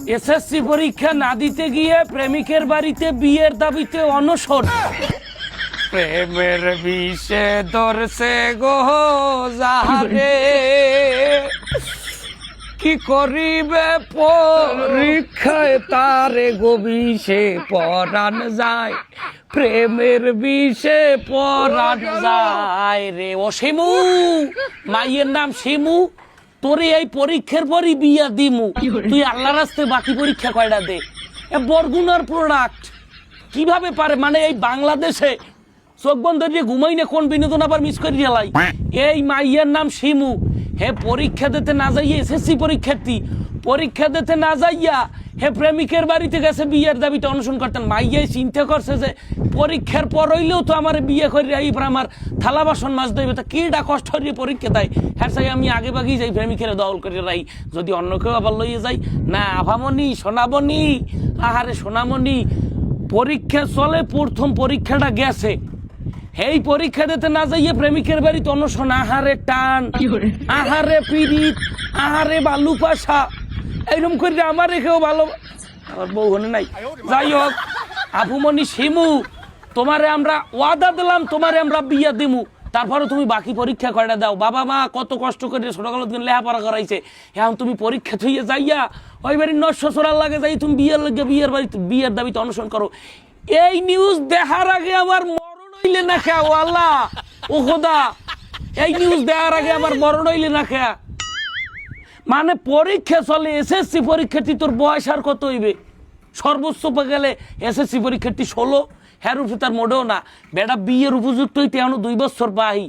SSC পরীক্ষা না দিতে গিয়ে প্রেমিকের বাড়িতে বিয়ের দাবিতে অনশন। প্রেমের বিষে ধরছে গো যাহারে, কি করিবে পরীক্ষায় তারে গো বিষে পরাণ যায়, প্রেমের বিষে পরাণ যায় রে। ও শিমু, মাইয়ের নাম শিমু, তোরে এই পরীক্ষার পরই বিয়া দিমু, তুই আল্লাহ রাস্তে বাকি পরীক্ষা কয়টা দে। বরগুনার প্রোডাক্ট কিভাবে পারে, মানে এই বাংলাদেশে চোখ বন্ধ দিয়ে ঘুমাই না, কোন বিনোদন আবার মিস করে গেলাই। এই মাইয়ের নাম শিমু, হে পরীক্ষা দিতে না যাইয়া, এসএসসি পরীক্ষার্থী পরীক্ষা দিতে না যাইয়া হে প্রেমিকের বাড়িতে গেছে বিয়ের দাবিতে অনশন করতেন। মাইয়াই চিন্তা করছে যে পরীক্ষার পর হইলেও তো আমার বিয়ে করে এইবার আমার থালা বাসন মাছ দেবে, তা কিটা কষ্ট হয়ে পরীক্ষা দেয়। হ্যাঁ চাই আমি আগে বাগেই যাই প্রেমিকের দল করে রাই, যদি অন্য কেউ আবার লইয়ে যাই। না আভামনি সোনামণি, আহারে সোনামণি, পরীক্ষা চলে, প্রথম পরীক্ষাটা গেছে, এই পরীক্ষা দিতে না যাইয়ে প্রেমিকের বাড়িতে অনশন। আহারে টান, আহারে পিড়িত, আহারে বালু পাশা, এইরকম করে আমার রেখেও ভালো, আমার বউ হনে নাই। যাই হোক আফুমনি শিমু, তোমারে আমরা ওয়াদা দিলাম, তোমারে আমরা বিয়া দিমু, তারপরে তুমি বাকি পরীক্ষা কয়টা দাও। বাবা মা কত কষ্ট করে ছোটকাল দিন লেখাপড়া করাইছে, এখন তুমি পরীক্ষা থইয়ে যাইয়া ওই বাড়ির নষ্ট চোরার লাগে যাই তুমি বিয়ের লাগে বিয়ের বাড়িতে বিয়ের দাবিতে অনশন করো। এই নিউজ দেখার আগে আমার মরণ হইলে না খা, ও আল্লাহ ও খোদা, এই নিউজ দেখার আগে আমার মরণ হইলে না খা। মানে পরীক্ষা চলে, এসএসসি পরীক্ষার্থী, তোর বয়স আর কত হইবে? সর্বোচ্চ গেলে এসএসসি পরীক্ষার্থী 16, হ্যার উপরে তার মোটেও না। বেটা বিয়ের উপযুক্ত হইতে এখনো 2 বছর বাহি,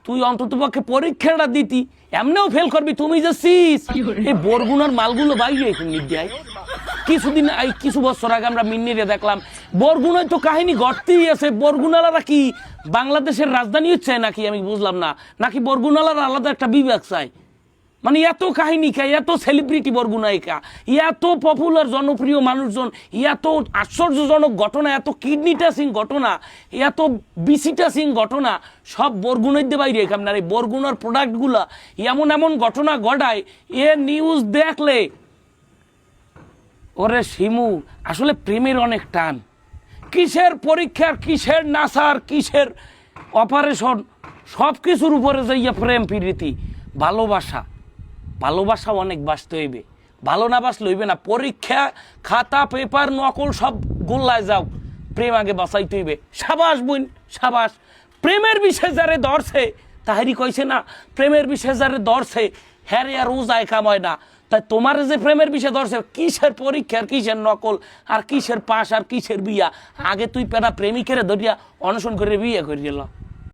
তুই অন্তত পক্ষে পরীক্ষাটা দিতি, এমনিও ফেল করবি। তুমি যে সিস এই বরগুনার মালগুলো বাইরে এখন নির্দিয়ায় কিছুদিন কিছু বছর আগে আমরা মিন্নিরে দেখলাম, বরগুনায় তো কাহিনী ঘটতেই আছে। বরগুনালারা কি বাংলাদেশের রাজধানী হচ্ছে নাকি আমি বুঝলাম না, নাকি বরগুনালারা আলাদা একটা বিভাগ চায়? মানে এত কাহিনী কা, এত সেলিব্রিটি বরগুনায়িকা, এত পপুলার জনপ্রিয় মানুষজন, এত আশ্চর্যজনক ঘটনা, এত কিডনি টাচিং ঘটনা, এত বিসি টাচিং ঘটনা, সব বরগুনাইতে বাইরে। আপনার এই বরগুনার প্রোডাক্টগুলা এমন এমন ঘটনা ঘটায়, এ নিউজ দেখলে ওরে শিমু, আসলে প্রেমের অনেক টান। কিসের পরীক্ষার, কিসের নাসার, কিসের অপারেশন, সব কিছুর উপরে যাইয়া প্রেম প্রীতি। ভালোবাসা, ভালোবাসা অনেক বাসতে হইবে, ভালো না বাসলে হইবে না। পরীক্ষা খাতা পেপার নকল সব গোল্লায় যাও, প্রেম আগে বাঁচাইতে হইবে। সাবাস বোন সাবাস, প্রেমের বিষয়ে যারে ধরছে তাহারি কইছে না, প্রেমের বিষয়ে যারে ধরছে হ্যারে আর রোজায় কামায় না। তাই তোমার যে প্রেমের বিষয়ে ধরছে, কিসের পরীক্ষার, কিসের নকল, আর কিসের পাশ, আর কিসের বিয়া, আগে তুই পেরা প্রেমিকের ধরিয়া অনশন করে বিয়ে করে গেল।